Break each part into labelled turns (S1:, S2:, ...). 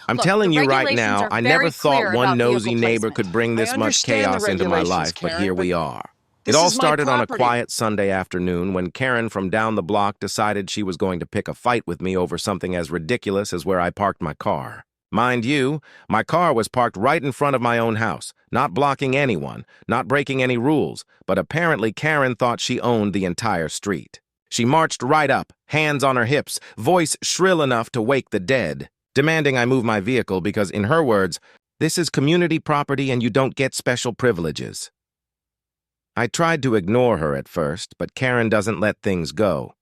S1: I'm
S2: Look, the
S1: telling you right
S2: regulations
S1: now,
S2: are
S1: I
S2: very
S1: never thought
S2: clear
S1: one
S2: about
S1: nosy
S2: vehicle
S1: neighbor
S2: placement.
S1: could bring
S3: I
S1: this much
S3: understand the
S1: chaos into my
S3: regulations,
S1: life, but
S3: Karen,
S1: here we are. It
S3: this
S1: all
S3: is my
S1: started on a
S3: property.
S1: quiet Sunday afternoon when Karen from down the block decided she was going to pick a fight with me over something as ridiculous as where I parked my car. Mind you, my car was parked right in front of my own house, not blocking anyone, not breaking any rules, but apparently Karen thought she owned the entire street. She marched right up, hands on her hips, voice shrill enough to wake the dead, demanding I move my vehicle because, in her words, this is community property and you don't get special privileges. I tried to ignore her at first, but Karen doesn't let things go.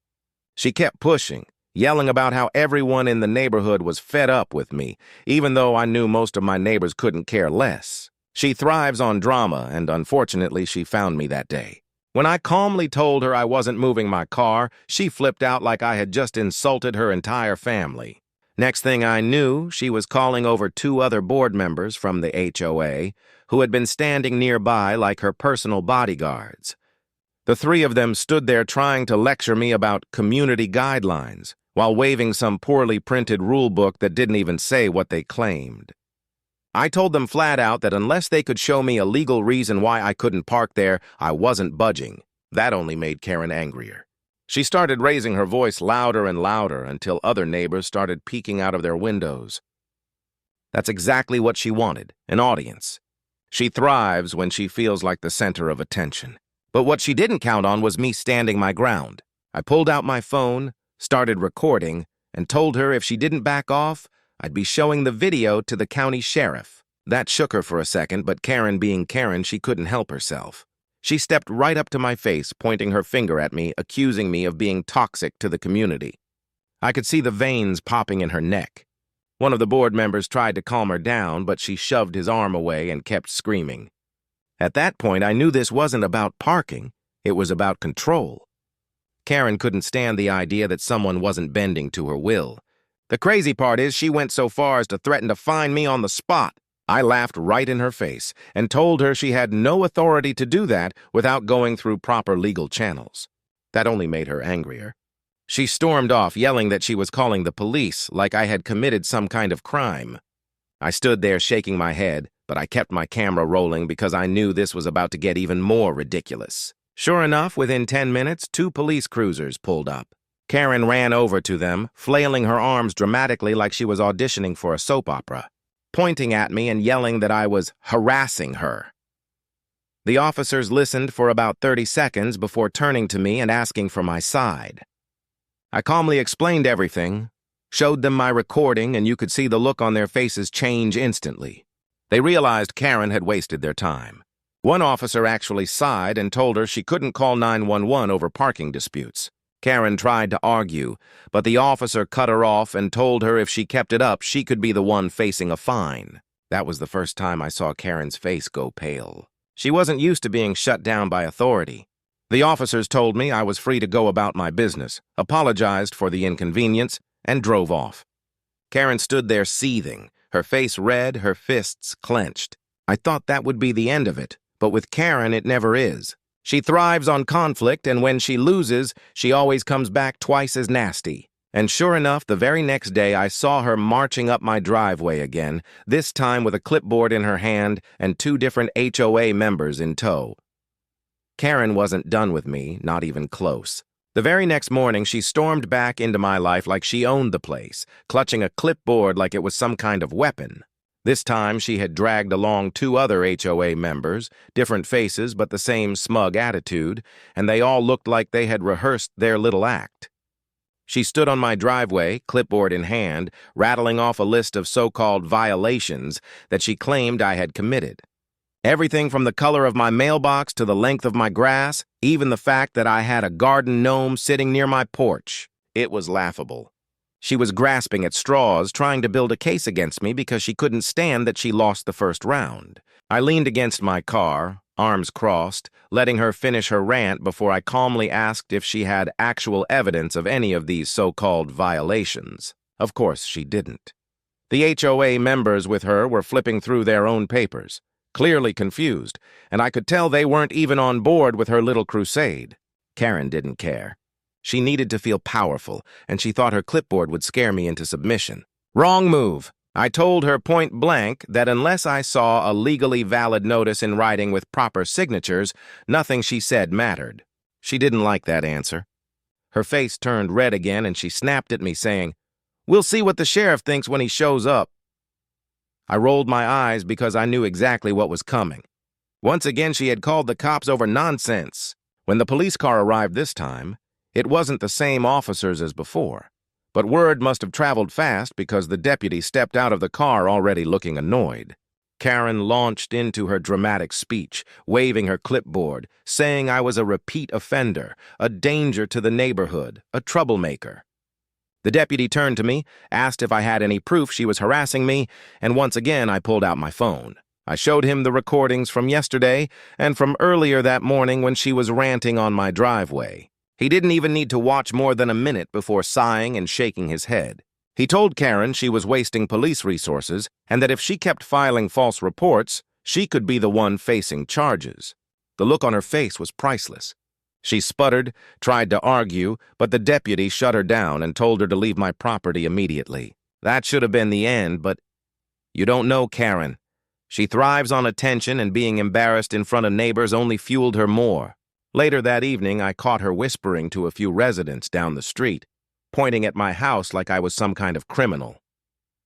S1: She kept pushing, yelling about how everyone in the neighborhood was fed up with me, even though I knew most of my neighbors couldn't care less. She thrives on drama, and unfortunately she found me that day. When I calmly told her I wasn't moving my car, she flipped out like I had just insulted her entire family. Next thing I knew, she was calling over 2 other board members from the HOA who had been standing nearby like her personal bodyguards. The 3 of them stood there trying to lecture me about community guidelines while waving some poorly printed rule book that didn't even say what they claimed. I told them flat out that unless they could show me a legal reason why I couldn't park there, I wasn't budging. That only made Karen angrier. She started raising her voice louder and louder until other neighbors started peeking out of their windows. That's exactly what she wanted, an audience. She thrives when she feels like the center of attention. But what she didn't count on was me standing my ground. I pulled out my phone, started recording, and told her if she didn't back off, I'd be showing the video to the county sheriff. That shook her for a second, but Karen being Karen, she couldn't help herself. She stepped right up to my face, pointing her finger at me, accusing me of being toxic to the community. I could see the veins popping in her neck. One of the board members tried to calm her down, but she shoved his arm away and kept screaming. At that point, I knew this wasn't about parking, it was about control. Karen couldn't stand the idea that someone wasn't bending to her will. The crazy part is she went so far as to threaten to fine me on the spot. I laughed right in her face and told her she had no authority to do that without going through proper legal channels. That only made her angrier. She stormed off, yelling that she was calling the police, like I had committed some kind of crime. I stood there shaking my head, but I kept my camera rolling because I knew this was about to get even more ridiculous. Sure enough, within 10 minutes, 2 police cruisers pulled up. Karen ran over to them, flailing her arms dramatically like she was auditioning for a soap opera, pointing at me and yelling that I was harassing her. The officers listened for about 30 seconds before turning to me and asking for my side. I calmly explained everything, showed them my recording, and you could see the look on their faces change instantly. They realized Karen had wasted their time. One officer actually sighed and told her she couldn't call 911 over parking disputes. Karen tried to argue, but the officer cut her off and told her if she kept it up, she could be the one facing a fine. That was the first time I saw Karen's face go pale. She wasn't used to being shut down by authority. The officers told me I was free to go about my business, apologized for the inconvenience, and drove off. Karen stood there seething, her face red, her fists clenched. I thought that would be the end of it, but with Karen it never is. She thrives on conflict, and when she loses, she always comes back twice as nasty. And sure enough, the very next day I saw her marching up my driveway again, this time with a clipboard in her hand and 2 different HOA members in tow. Karen wasn't done with me, not even close. The very next morning, she stormed back into my life like she owned the place, clutching a clipboard like it was some kind of weapon. This time, she had dragged along 2 other HOA members, different faces but the same smug attitude, and they all looked like they had rehearsed their little act. She stood on my driveway, clipboard in hand, rattling off a list of so-called violations that she claimed I had committed. Everything from the color of my mailbox to the length of my grass, even the fact that I had a garden gnome sitting near my porch. It was laughable. She was grasping at straws, trying to build a case against me because she couldn't stand that she lost the first round. I leaned against my car, arms crossed, letting her finish her rant before I calmly asked if she had actual evidence of any of these so-called violations. Of course she didn't. The HOA members with her were flipping through their own papers, clearly confused, and I could tell they weren't even on board with her little crusade. Karen didn't care. She needed to feel powerful, and she thought her clipboard would scare me into submission. Wrong move. I told her point blank that unless I saw a legally valid notice in writing with proper signatures, nothing she said mattered. She didn't like that answer. Her face turned red again and she snapped at me saying, "We'll see what the sheriff thinks when he shows up." I rolled my eyes because I knew exactly what was coming. Once again, she had called the cops over nonsense. When the police car arrived this time, it wasn't the same officers as before. But word must have traveled fast because the deputy stepped out of the car already looking annoyed. Karen launched into her dramatic speech, waving her clipboard, saying I was a repeat offender, a danger to the neighborhood, a troublemaker. The deputy turned to me, asked if I had any proof she was harassing me, and once again I pulled out my phone. I showed him the recordings from yesterday and from earlier that morning when she was ranting on my driveway. He didn't even need to watch more than a minute before sighing and shaking his head. He told Karen she was wasting police resources and that if she kept filing false reports, she could be the one facing charges. The look on her face was priceless. She sputtered, tried to argue, but the deputy shut her down and told her to leave my property immediately. That should have been the end, but you don't know Karen. She thrives on attention, and being embarrassed in front of neighbors only fueled her more. Later that evening, I caught her whispering to a few residents down the street, pointing at my house like I was some kind of criminal.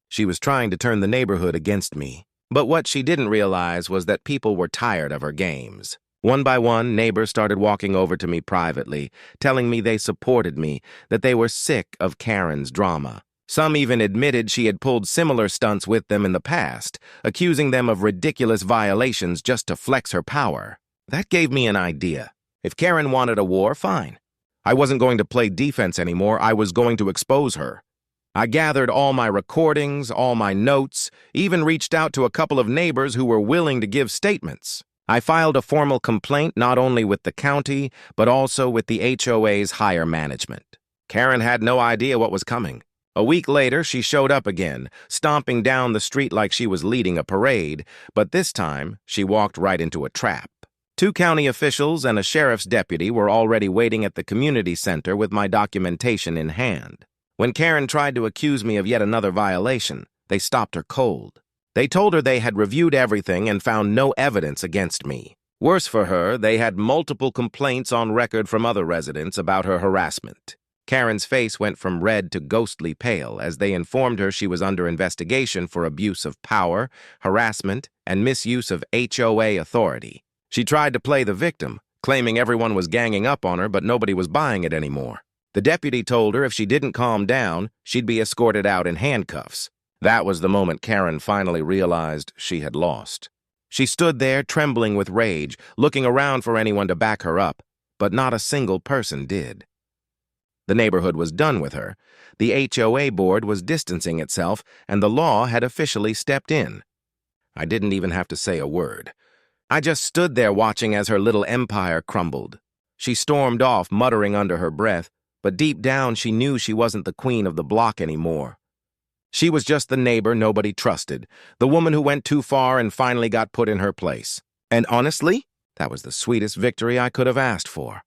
S1: She was trying to turn the neighborhood against me. But what she didn't realize was that people were tired of her games. One by one, neighbors started walking over to me privately, telling me they supported me, that they were sick of Karen's drama. Some even admitted she had pulled similar stunts with them in the past, accusing them of ridiculous violations just to flex her power. That gave me an idea. If Karen wanted a war, fine. I wasn't going to play defense anymore. I was going to expose her. I gathered all my recordings, all my notes, even reached out to a couple of neighbors who were willing to give statements. I filed a formal complaint not only with the county, but also with the HOA's higher management. Karen had no idea what was coming. A week later, she showed up again, stomping down the street like she was leading a parade, but this time, she walked right into a trap. 2 county officials and a sheriff's deputy were already waiting at the community center with my documentation in hand. When Karen tried to accuse me of yet another violation, they stopped her cold. They told her they had reviewed everything and found no evidence against me. Worse for her, they had multiple complaints on record from other residents about her harassment. Karen's face went from red to ghostly pale as they informed her she was under investigation for abuse of power, harassment, and misuse of HOA authority. She tried to play the victim, claiming everyone was ganging up on her, but nobody was buying it anymore. The deputy told her if she didn't calm down, she'd be escorted out in handcuffs. That was the moment Karen finally realized she had lost. She stood there, trembling with rage, looking around for anyone to back her up, but not a single person did. The neighborhood was done with her. The HOA board was distancing itself, and the law had officially stepped in. I didn't even have to say a word. I just stood there watching as her little empire crumbled. She stormed off, muttering under her breath, but deep down she knew she wasn't the queen of the block anymore. She was just the neighbor nobody trusted, the woman who went too far and finally got put in her place. And honestly, that was the sweetest victory I could have asked for.